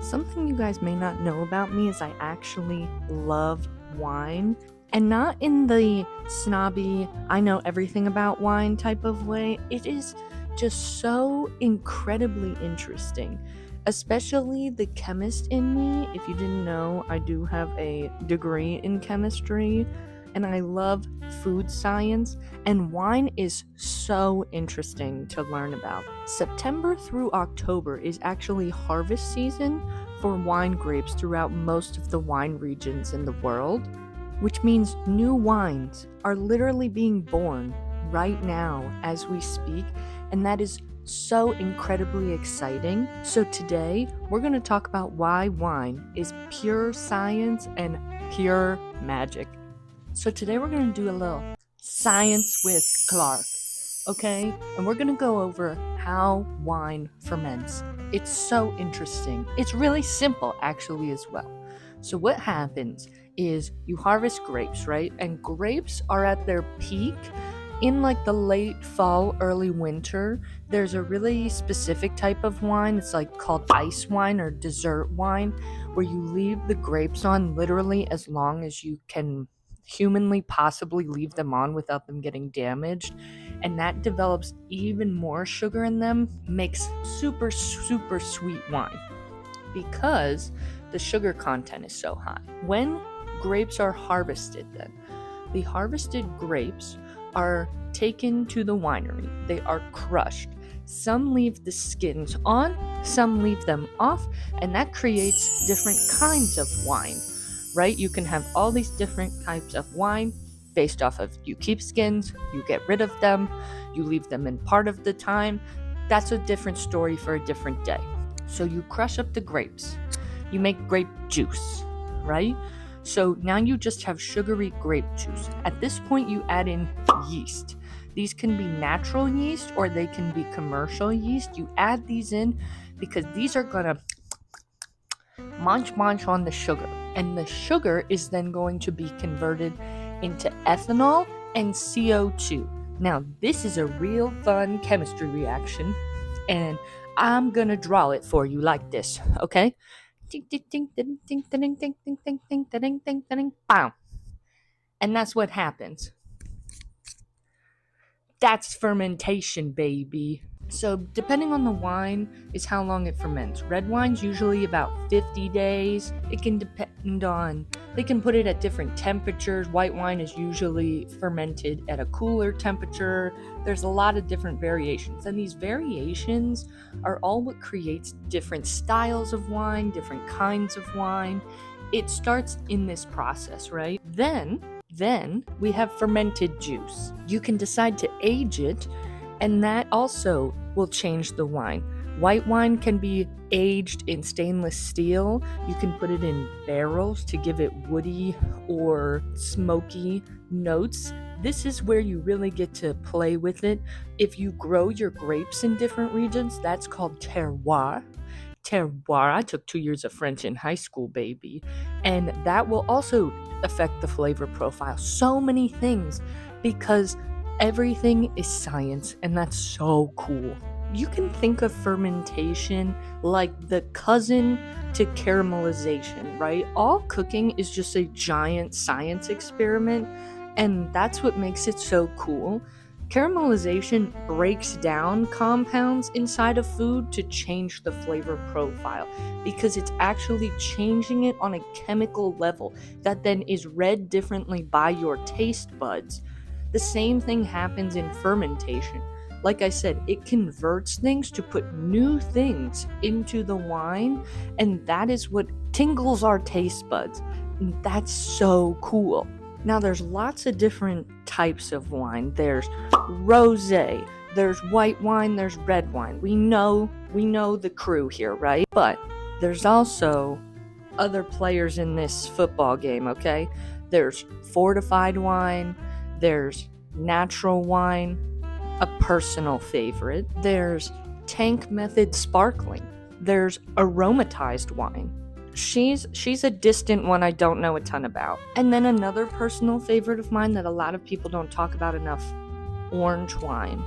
Something you guys may not know about me is I actually love wine. And not in the snobby, I know everything about wine type of way. It is just so incredibly interesting. Especially the chemist in me. If you didn't know, I do have a degree in chemistry. And I love food science, and wine is so interesting to learn about. September through October is actually harvest season for wine grapes throughout most of the wine regions in the world, which means new wines are literally being born right now as we speak, and that is so incredibly exciting. So today, we're going to talk about why wine is pure science and pure magic. So today we're going to do a little science with Clark, okay? And we're going to go over how wine ferments. It's so interesting. It's really simple, actually, as well. So what happens is you harvest grapes, right? And grapes are at their peak in like the late fall, early winter. There's a really specific type of wine. It's like called ice wine or dessert wine, where you leave the grapes on literally as long as you can humanly possibly leave them on without them getting damaged, and that develops even more sugar in them, makes super sweet wine because the sugar content is so high. When grapes are harvested, then the harvested grapes are taken to the winery. They are crushed. Some leave the skins on, some leave them off, and that creates different kinds of wine. Right? You can have all these different types of wine based off of you keep skins, you get rid of them, you leave them in part of the time. That's a different story for a different day. So you crush up the grapes, you make grape juice, right? So now you just have sugary grape juice. At this point, you add in yeast. These can be natural yeast or they can be commercial yeast. You add these in because these are gonna munch on the sugar, and the sugar is then going to be converted into ethanol and CO2. Now, this is a real fun chemistry reaction, and I'm gonna draw it for you like this, okay? Bam. And that's what happens. That's fermentation, baby. So depending on the wine is how long it ferments. Red wine's usually about 50 days. It can depend on, they can put it at different temperatures. White wine is usually fermented at a cooler temperature. There's a lot of different variations. And these variations are all what creates different styles of wine, different kinds of wine. It starts in this process, right? Then we have fermented juice. You can decide to age it, and that also will change the wine. White wine can be aged in stainless steel. You can put it in barrels to give it woody or smoky notes. This is where you really get to play with it. If you grow your grapes in different regions, that's called terroir. Terroir, I took 2 years of French in high school, baby. And that will also affect the flavor profile. So many things, because everything is science, and that's so cool. You can think of fermentation like the cousin to caramelization, right? All cooking is just a giant science experiment, and that's what makes it so cool. Caramelization breaks down compounds inside of food to change the flavor profile because it's actually changing it on a chemical level that then is read differently by your taste buds. The same thing happens in fermentation. Like I said, it converts things to put new things into the wine, and that is what tingles our taste buds. And that's so cool. Now, there's lots of different types of wine. There's rosé, there's white wine, there's red wine. We know the crew here, right? But there's also other players in this football game, okay? There's fortified wine, there's natural wine, a personal favorite. There's tank method sparkling. There's aromatized wine. She's a distant one I don't know a ton about. And then another personal favorite of mine that a lot of people don't talk about enough, orange wine.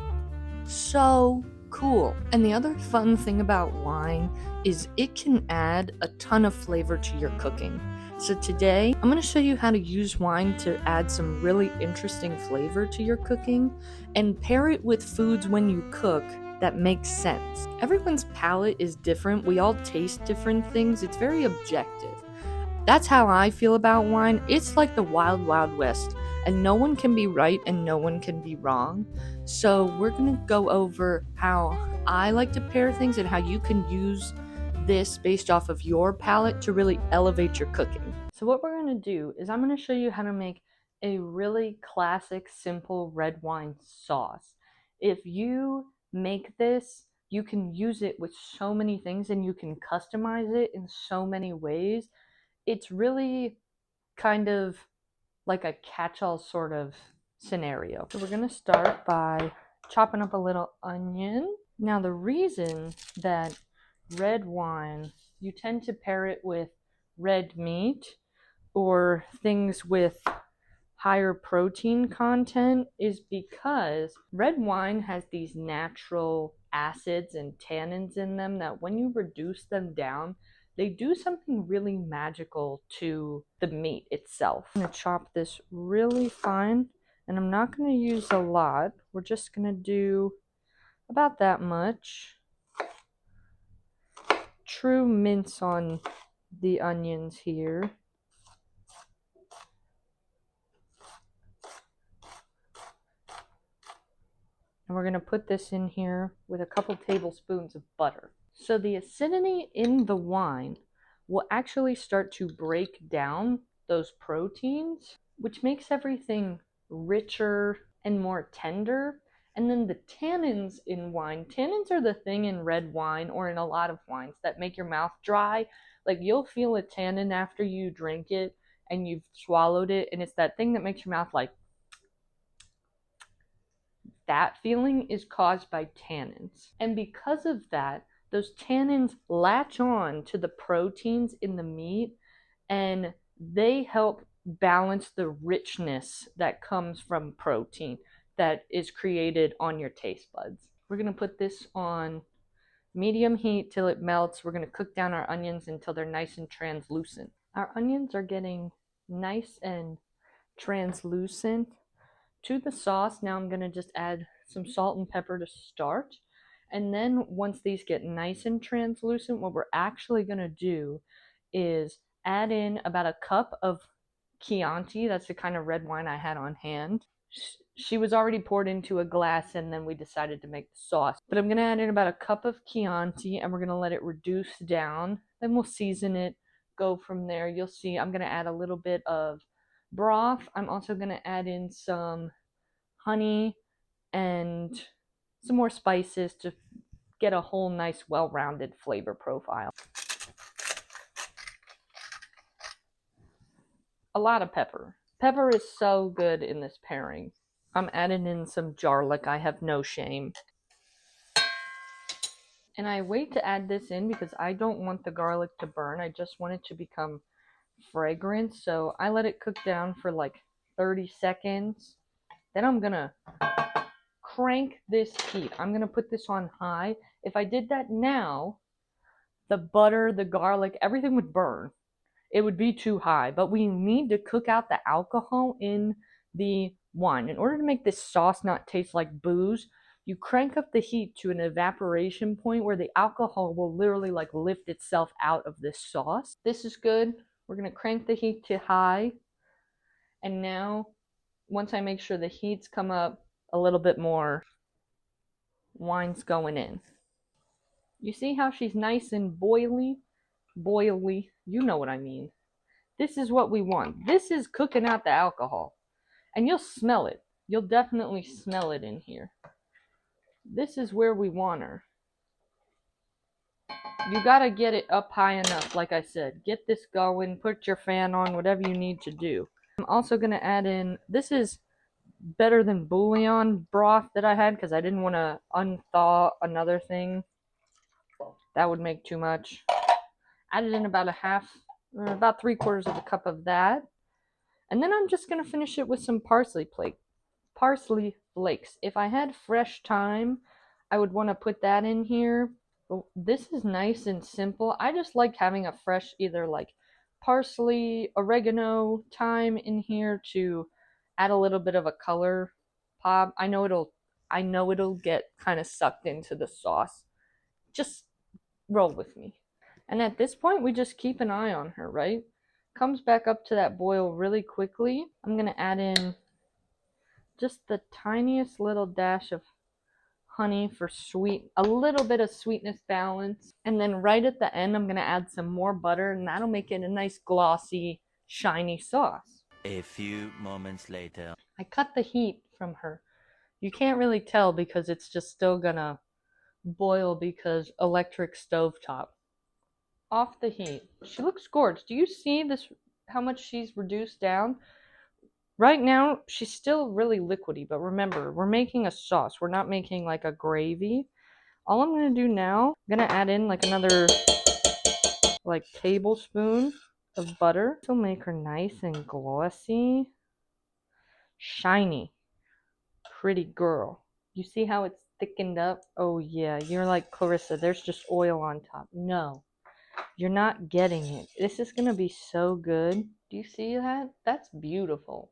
So cool. And the other fun thing about wine is it can add a ton of flavor to your cooking. So today, I'm going to show you how to use wine to add some really interesting flavor to your cooking and pair it with foods when you cook that makes sense. Everyone's palate is different. We all taste different things. It's very objective. That's how I feel about wine. It's like the wild, wild west, and no one can be right and no one can be wrong. So we're going to go over how I like to pair things and how you can use this based off of your palate to really elevate your cooking. So what we're going to do is I'm going to show you how to make a really classic, simple red wine sauce. If you make this, you can use it with so many things and you can customize it in so many ways. It's really kind of like a catch-all sort of scenario. So we're going to start by chopping up a little onion. Now the reason that red wine, you tend to pair it with red meat or things with higher protein content is because red wine has these natural acids and tannins in them that when you reduce them down, they do something really magical to the meat itself. I'm going to chop this really fine, and I'm not going to use a lot. We're just going to do about that much. True mince on the onions here. And we're going to put this in here with a couple tablespoons of butter. So the acidity in the wine will actually start to break down those proteins, which makes everything richer and more tender. And then the tannins in wine, tannins are the thing in red wine or in a lot of wines that make your mouth dry. Like you'll feel a tannin after you drink it and you've swallowed it, and it's that thing that makes your mouth like, that feeling is caused by tannins. And because of that, those tannins latch on to the proteins in the meat and they help balance the richness that comes from protein that is created on your taste buds. We're going to put this on medium heat till it melts. We're going to cook down our onions until they're nice and translucent. Our onions are getting nice and translucent to the sauce. Now I'm going to just add some salt and pepper to start. And then once these get nice and translucent, what we're actually going to do is add in about a cup of Chianti. That's the kind of red wine I had on hand. She was already poured into a glass and then we decided to make the sauce. But I'm going to add in about a cup of Chianti and we're going to let it reduce down. Then we'll season it, go from there. You'll see I'm going to add a little bit of broth. I'm also going to add in some honey and some more spices to get a whole nice well-rounded flavor profile. A lot of pepper. Pepper is so good in this pairing. I'm adding in some garlic. I have no shame. And I wait to add this in because I don't want the garlic to burn. I just want it to become fragrant. So I let it cook down for like 30 seconds. Then I'm going to crank this heat. I'm going to put this on high. If I did that now, the butter, the garlic, everything would burn. It would be too high. But we need to cook out the alcohol in the wine. In order to make this sauce not taste like booze, you crank up the heat to an evaporation point where the alcohol will literally like lift itself out of this sauce. This is good. We're going to crank the heat to high. And now, once I make sure the heat's come up a little bit more, wine's going in. You see how she's nice and boily? Boily. You know what I mean. This is what we want. This is cooking out the alcohol. And you'll smell it. You'll definitely smell it in here. This is where we want her. You gotta get it up high enough, like I said. Get this going, put your fan on, whatever you need to do. I'm also gonna add in, this is better than bouillon broth that I had because I didn't want to unthaw another thing. That would make too much. Added in about about 3/4 of a cup of that. And then I'm just going to finish it with some parsley flakes. If I had fresh thyme, I would want to put that in here. But this is nice and simple. I just like having a fresh either like parsley, oregano, thyme in here to add a little bit of a color pop. I know it'll get kind of sucked into the sauce. Just roll with me. And at this point, we just keep an eye on her, right? Comes back up to that boil really quickly. I'm going to add in just the tiniest little dash of honey for sweet, a little bit of sweetness balance. And then right at the end, I'm going to add some more butter, and that'll make it a nice glossy, shiny sauce. A few moments later. I cut the heat from her. You can't really tell because it's just still gonna boil because electric stovetop. Off the heat. She looks gorgeous. Do you see this? How much she's reduced down? Right now, she's still really liquidy, but remember, we're making a sauce. We're not making like a gravy. All I'm gonna do now, I'm gonna add in like another like tablespoon of butter. This will make her nice and glossy, shiny, pretty girl. You see how it's thickened up? Oh yeah, you're like Clarissa. There's just oil on top. No, you're not getting it. This is gonna be so good. Do you see that? That's beautiful.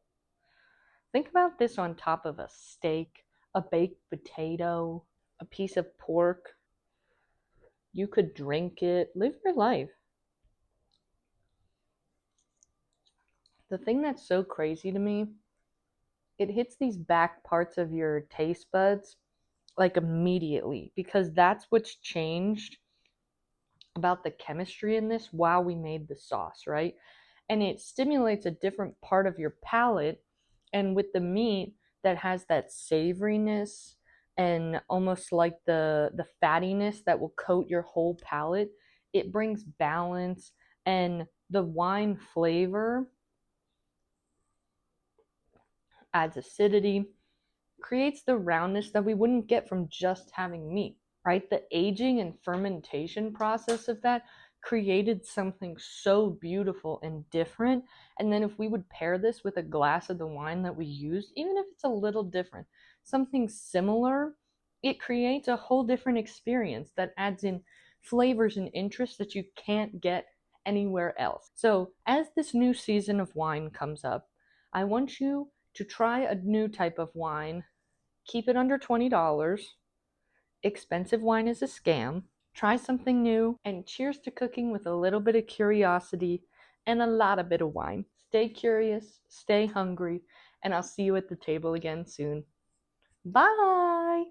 Think about this on top of a steak, a baked potato, a piece of pork. You could drink it, live your life. The thing that's so crazy to me, it hits these back parts of your taste buds like immediately because that's what's changed about the chemistry in this while we made the sauce, right? And it stimulates a different part of your palate. And with the meat that has that savoriness and almost like the fattiness that will coat your whole palate, it brings balance, and the wine flavor adds acidity, creates the roundness that we wouldn't get from just having meat, right? The aging and fermentation process of that created something so beautiful and different. And then if we would pair this with a glass of the wine that we used, even if it's a little different, something similar, it creates a whole different experience that adds in flavors and interests that you can't get anywhere else. So, as this new season of wine comes up, I want you to try a new type of wine. Keep it under $20. Expensive wine is a scam. Try something new, and cheers to cooking with a little bit of curiosity and a lot of bit of wine. Stay curious, stay hungry, and I'll see you at the table again soon. Bye!